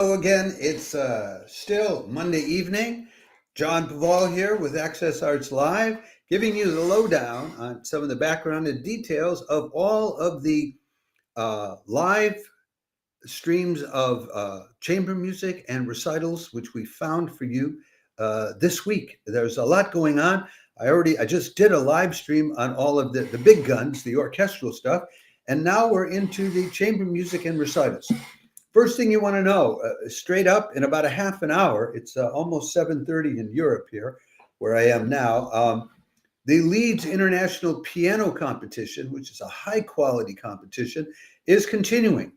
Hello again. It's still Monday evening. John Pival here with Access Arts Live, giving you the lowdown on some of the background and details of all of the live streams of chamber music and recitals, which we found for you this week. There's a lot going on. I just did a live stream on all of the big guns, the orchestral stuff, and now we're into the chamber music and recitals. First thing you want to know, straight up in about a half an hour, it's almost 7:30 in Europe here, where I am now. The Leeds International Piano Competition, which is a high quality competition, is continuing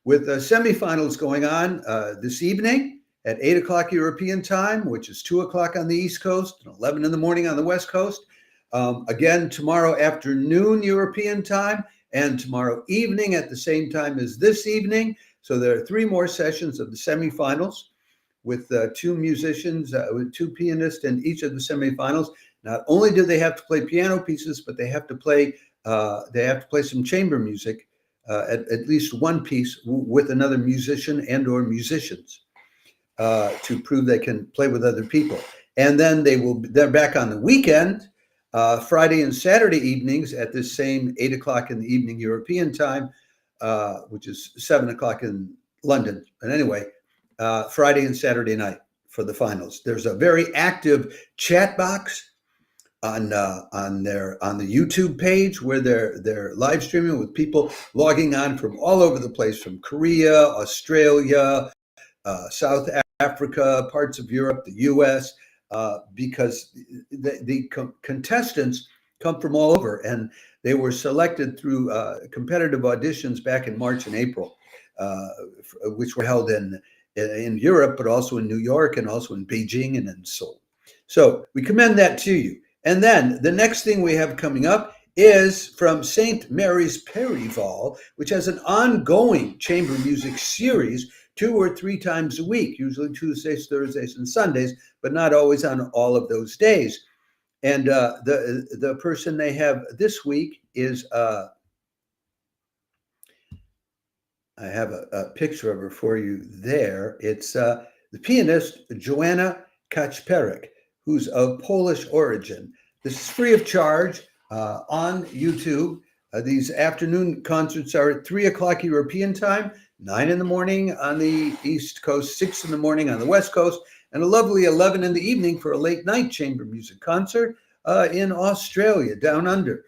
with semifinals going on this evening at 8 o'clock European time, which is 2 o'clock on the East Coast and 11 in the morning on the West Coast. Again, tomorrow afternoon European time and tomorrow evening at the same time as this evening. So there are 3 more sessions of the semifinals with 2 musicians, with 2 pianists in each of the semifinals. Not only do they have to play piano pieces, but they have to play some chamber music, at least one piece with another musician and or musicians to prove they can play with other people. And then they're back on the weekend, Friday and Saturday evenings at this same 8 o'clock in the evening European time, which is 7 o'clock in London. But anyway, Friday and Saturday night for the finals. There's a very active chat box on the YouTube page where they're live streaming with people logging on from all over the place, from Korea, Australia, South Africa, parts of Europe, the US, because the contestants come from all over, and they were selected through competitive auditions back in March and April, which were held in Europe, but also in New York and also in Beijing and in Seoul. So we commend that to you. And then the next thing we have coming up is from St. Mary's Perivale, which has an ongoing chamber music series 2 or 3 times a week, usually Tuesdays, Thursdays, and Sundays, but not always on all of those days. And the person they have this week is, I have a picture of her for you there. It's the pianist, Joanna Kacperek, who's of Polish origin. This is free of charge on YouTube. These afternoon concerts are at 3 o'clock European time, 9 in the morning on the East Coast, 6 in the morning on the West Coast, and a lovely 11 in the evening for a late night chamber music concert in Australia, down under.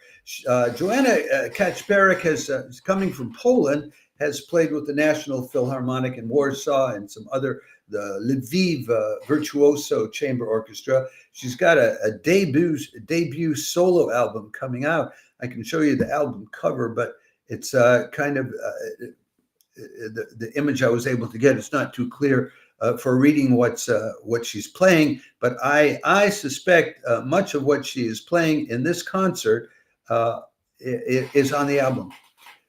Joanna Kacperek is coming from Poland, has played with the National Philharmonic in Warsaw and some other, the Lviv Virtuoso Chamber Orchestra. She's got a debut solo album coming out. I can show you the album cover, but it's kind of the image I was able to get. It's not too clear for reading what she's playing, but I suspect much of what she is playing in this concert is on the album.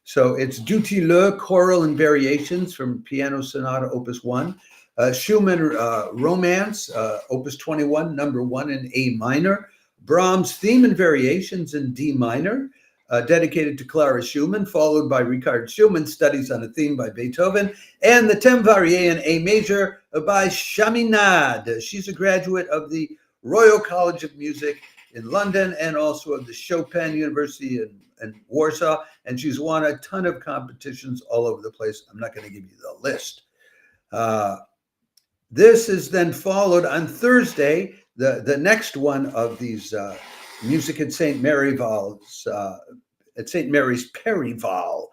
So it's Int'l, Choral and Variations from Piano Sonata Opus 1, Schumann Romance, Opus 21, number 1 in A minor, Brahms Theme and Variations in D minor, dedicated to Clara Schumann, followed by Richard Schumann's Studies on a Theme by Beethoven, and the Thème Varié in A major by Chaminade. She's a graduate of the Royal College of Music in London and also of the Chopin University in Warsaw, and she's won a ton of competitions all over the place. I'm not going to give you the list. This is then followed on Thursday, the next one of these music at St. Mary's Perivale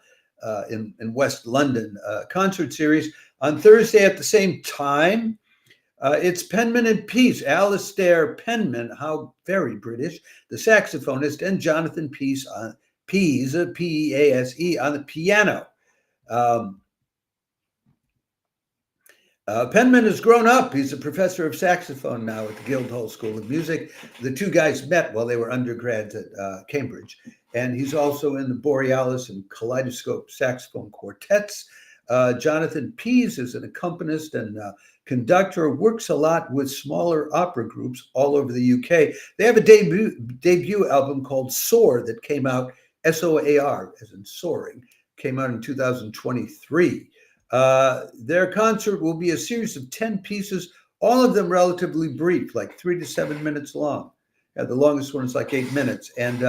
in West London concert series. On Thursday at the same time, it's Penman and Pease, Alistair Penman, how very British, the saxophonist, and Jonathan Pease, Pease, P-E-A-S-E, on the piano. Penman has grown up. He's a professor of saxophone now at the Guildhall School of Music. The 2 guys met while they were undergrads at Cambridge. And he's also in the Borealis and Kaleidoscope saxophone quartets. Jonathan Pease is an accompanist and conductor, works a lot with smaller opera groups all over the UK. They have a debut album called Soar that came out, S-O-A-R, as in soaring, came out in 2023. Their concert will be a series of 10 pieces, all of them relatively brief, like 3 to 7 minutes long. The longest one is like 8 minutes. And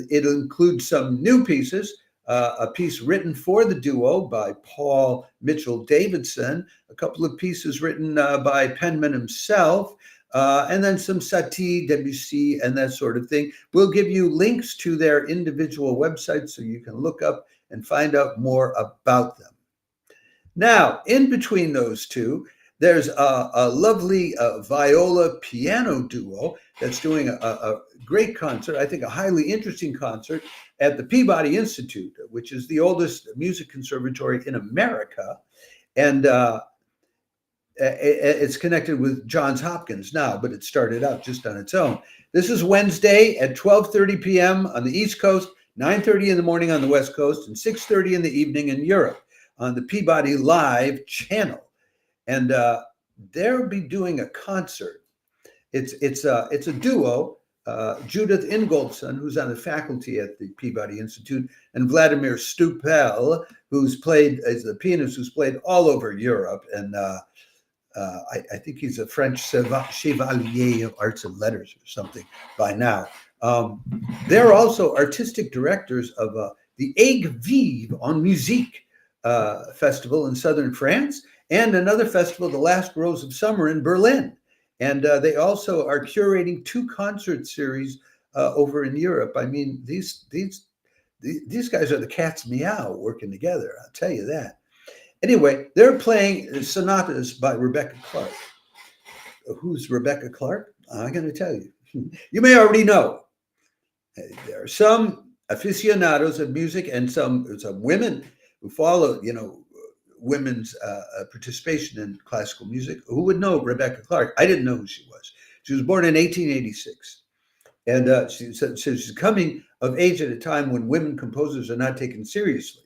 it'll include some new pieces, a piece written for the duo by Paul Mitchell Davidson, a couple of pieces written by Penman himself, and then some Satie, Debussy, and that sort of thing. We'll give you links to their individual websites so you can look up and find out more about them. Now, in between those two, there's a lovely viola piano duo that's doing a great concert, I think a highly interesting concert at the Peabody Institute, which is the oldest music conservatory in America. And it's connected with Johns Hopkins now, but it started out just on its own. This is Wednesday at 12:30 p.m. on the East Coast, 9:30 in the morning on the West Coast, and 6:30 in the evening in Europe on the Peabody Live channel. And they'll be doing a concert. It's a duo, Judith Ingolfsson, who's on the faculty at the Peabody Institute, and Vladimir Stoupel, who's played as the pianist who's played all over Europe. And I think he's a French Chevalier of Arts and Letters or something by now. They're also artistic directors of the Aigues Vives en Musique festival in southern France, and another festival, The Last Rose of Summer in Berlin. And they also are curating 2 concert series over in Europe. I mean, these guys are the cat's meow working together, I'll tell you that. Anyway, they're playing sonatas by Rebecca Clarke. Who's Rebecca Clarke? I'm going to tell you. You may already know. There are some aficionados of music and some women who follow, women's participation in classical music who would know Rebecca Clarke. I didn't know who she was. She was born in 1886. And she said she's coming of age at a time when women composers are not taken seriously.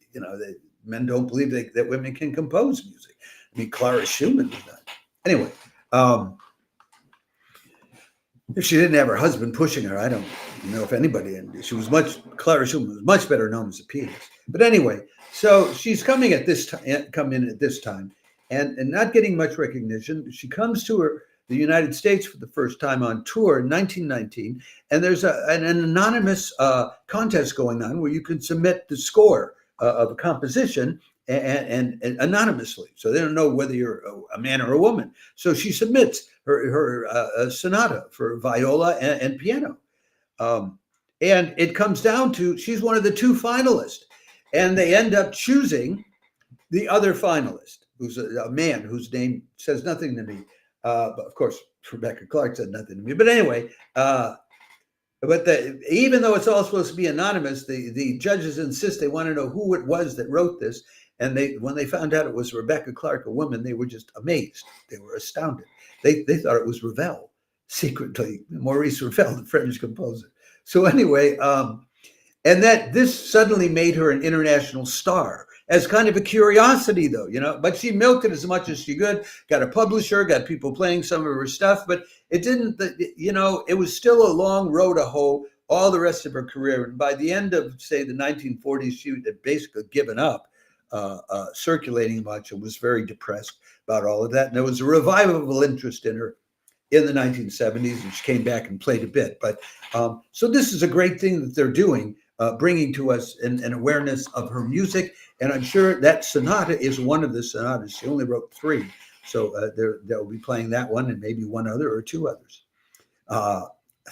Men don't believe that women can compose music. I mean, Clara Schumann was not. Anyway, if she didn't have her husband pushing her, I don't know if anybody. And Clara Schumann was much better known as a pianist. But anyway, so she's coming in at this time, and not getting much recognition. She comes to the United States for the first time on tour in 1919, and there's an anonymous contest going on where you can submit the score of a composition and anonymously, so they don't know whether you're a man or a woman. So she submits her sonata for viola and piano, and it comes down to she's one of the 2 finalists, and they end up choosing the other finalist, who's a man whose name says nothing to me. But of course, Rebecca Clarke said nothing to me. But anyway, even though it's all supposed to be anonymous, the judges insist they want to know who it was that wrote this. And when they found out it was Rebecca Clarke, a woman, they were just amazed. They were astounded. They thought it was Ravel, secretly, Maurice Ravel, the French composer. So anyway, and that this suddenly made her an international star. As kind of a curiosity, though, but she milked it as much as she could, got a publisher, got people playing some of her stuff, but it didn't, it was still a long road to hoe all the rest of her career. And by the end of, say, the 1940s, she had basically given up circulating much and was very depressed about all of that. And there was a revival interest in her in the 1970s, and she came back and played a bit. But so this is a great thing that they're doing, bringing to us an awareness of her music. And I'm sure that sonata is one of the sonatas. She only wrote 3. So they'll be playing that one and maybe one other or 2 others.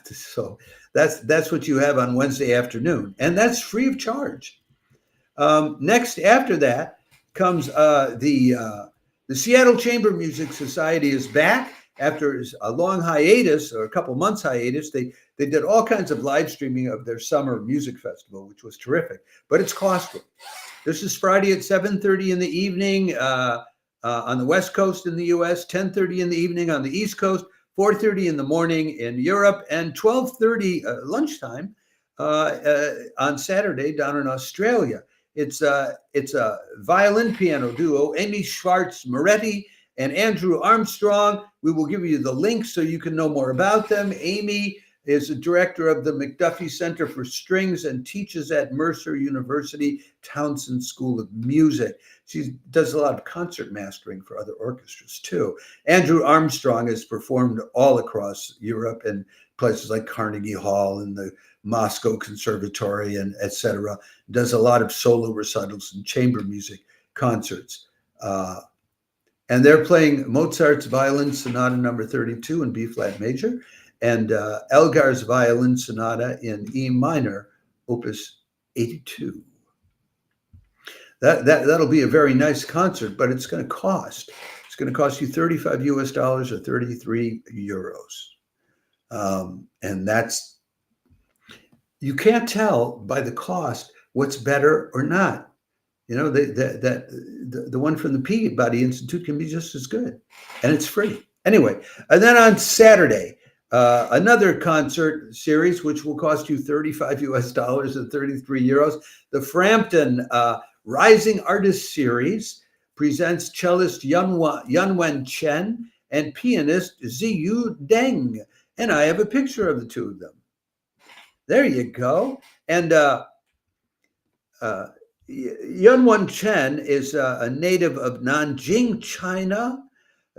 So that's what you have on Wednesday afternoon. And that's free of charge. Next, after that, comes the Seattle Chamber Music Society is back after a long hiatus, or a couple months hiatus. They did all kinds of live streaming of their summer music festival, which was terrific, but it's costly. This is Friday at 7:30 in the evening on the West Coast in the U.S., 10:30 in the evening on the East Coast, 4:30 in the morning in Europe, and 12:30 lunchtime on Saturday down in Australia. It's a violin piano duo, Amy Schwartz Moretti and Andrew Armstrong. We will give you the links so you can know more about them. Amy is a director of the McDuffie Center for Strings and teaches at Mercer University Townsend School of Music. she does a lot of concert mastering for other orchestras too. Andrew Armstrong has performed all across Europe in places like Carnegie Hall and the Moscow Conservatory and etc. Does a lot of solo recitals and chamber music concerts. And they're playing Mozart's Violin Sonata number 32 in B-flat major and Elgar's Violin Sonata in E minor, opus 82. That'll be a very nice concert, but it's going to cost. It's going to cost you $35 US or 33 euros. And that's, you can't tell by the cost what's better or not. You know, the one from the Peabody Institute can be just as good, and it's free. Anyway, and then on Saturday, another concert series, which will cost you $35 US and 33 euros. The Frampton Rising Artist Series presents cellist Yunwen Chen and pianist Xiyu Deng. And I have a picture of the two of them. There you go. And Yunwen Chen is a native of Nanjing, China.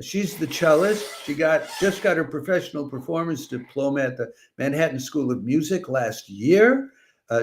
She's the cellist. She just got her professional performance diploma at the Manhattan School of Music last year.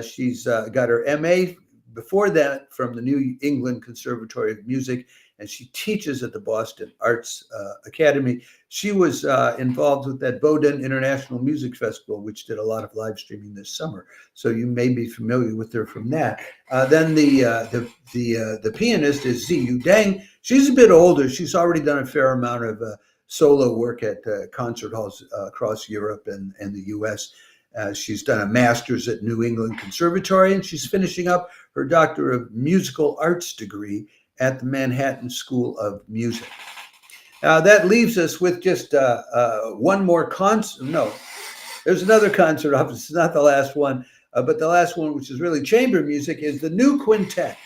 She's got her MA before that from the New England Conservatory of Music, and she teaches at the Boston Arts Academy. She was involved with that Bowdoin International Music Festival, which did a lot of live streaming this summer. So you may be familiar with her from that. Then the pianist is Xiyu Deng. She's a bit older. She's already done a fair amount of solo work at concert halls across Europe and the U.S. She's done a master's at New England Conservatory, and she's finishing up her Doctor of Musical Arts degree at the Manhattan School of Music. That leaves us with just one more concert. No, there's another concert off. It's not the last one, but the last one, which is really chamber music, is the new Quintet,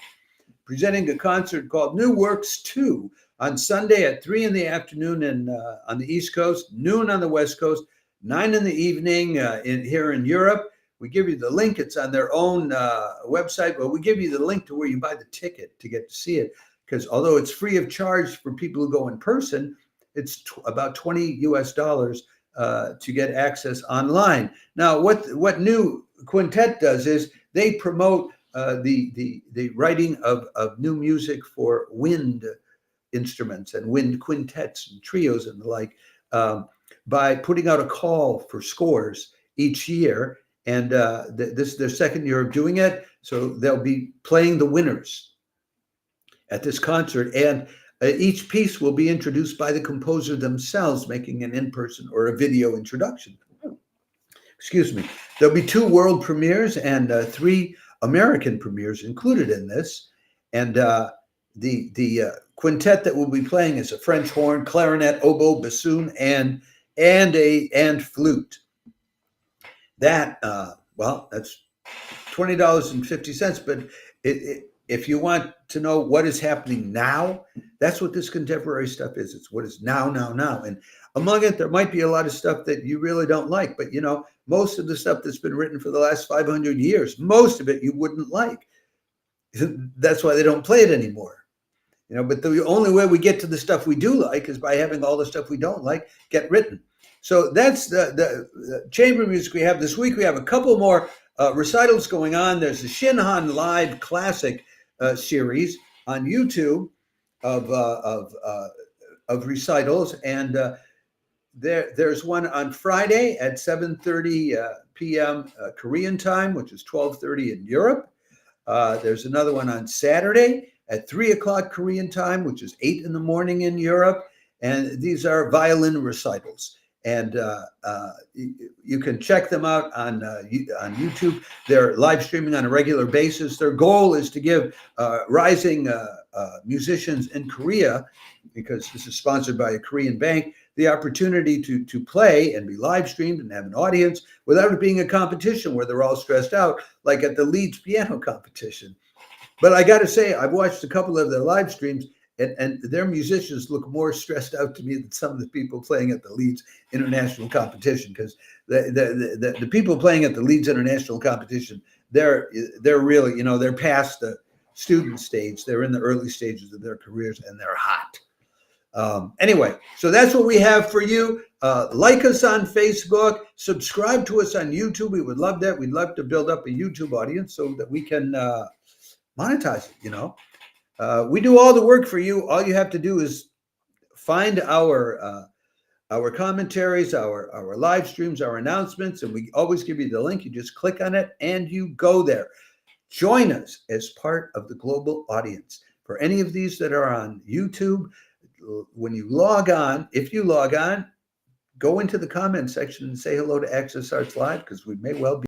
presenting a concert called New Works 2 on Sunday at 3 in the afternoon on the East Coast, noon on the West Coast, 9 in the evening here in Europe. We give you the link. It's on their own website, but we give you the link to where you buy the ticket to get to see it. Because although it's free of charge for people who go in person, it's about $20 US to get access online. Now, what New Quintet does is they promote the writing of new music for wind instruments and wind quintets and trios and the like by putting out a call for scores each year. And this is their second year of doing it. So they'll be playing the winners at this concert. And each piece will be introduced by the composer themselves, making an in-person or a video introduction. Excuse me. There'll be 2 world premieres and 3 American premieres included in this. And the quintet that we'll be playing is a French horn, clarinet, oboe, bassoon, and flute. That, that's $20.50. But if you want to know what is happening now, that's what this contemporary stuff is. It's what is now. And among it, there might be a lot of stuff that you really don't like. But, you know, most of the stuff that's been written for the last 500 years, most of it you wouldn't like. That's why they don't play it anymore. You know, but the only way we get to the stuff we do like is by having all the stuff we don't like get written. So that's the chamber music we have this week. We have a couple more recitals going on. There's the Shinhan Live Classic series on YouTube of recitals, and there's one on Friday at 7:30 p.m. Korean time, which is 12:30 in Europe. There's another one on Saturday at 3 o'clock Korean time, which is 8 in the morning in Europe. And these are violin recitals. And you can check them out on YouTube. They're live streaming on a regular basis. Their goal is to give rising musicians in Korea, because this is sponsored by a Korean bank, the opportunity to play and be live streamed and have an audience without it being a competition where they're all stressed out, like at the Leeds piano competition. But I got to say, I've watched a couple of their live streams, and their musicians look more stressed out to me than some of the people playing at the Leeds International Competition, because the people playing at the Leeds International Competition, they're really, you know, they're past student stage. They're in the early stages of their careers and they're hot. Anyway, so that's what we have for you. Like us on Facebook, subscribe to us on YouTube. We would love that. We'd love to build up a YouTube audience so that we can monetize it, you know. We do all the work for you. All you have to do is find our commentaries, our live streams, our announcements, and we always give you the link. You just click on it and you go there. Join us as part of the global audience. For any of these that are on YouTube, when you log on, if you log on, go into the comment section and say hello to Access Arts Live, because we may well be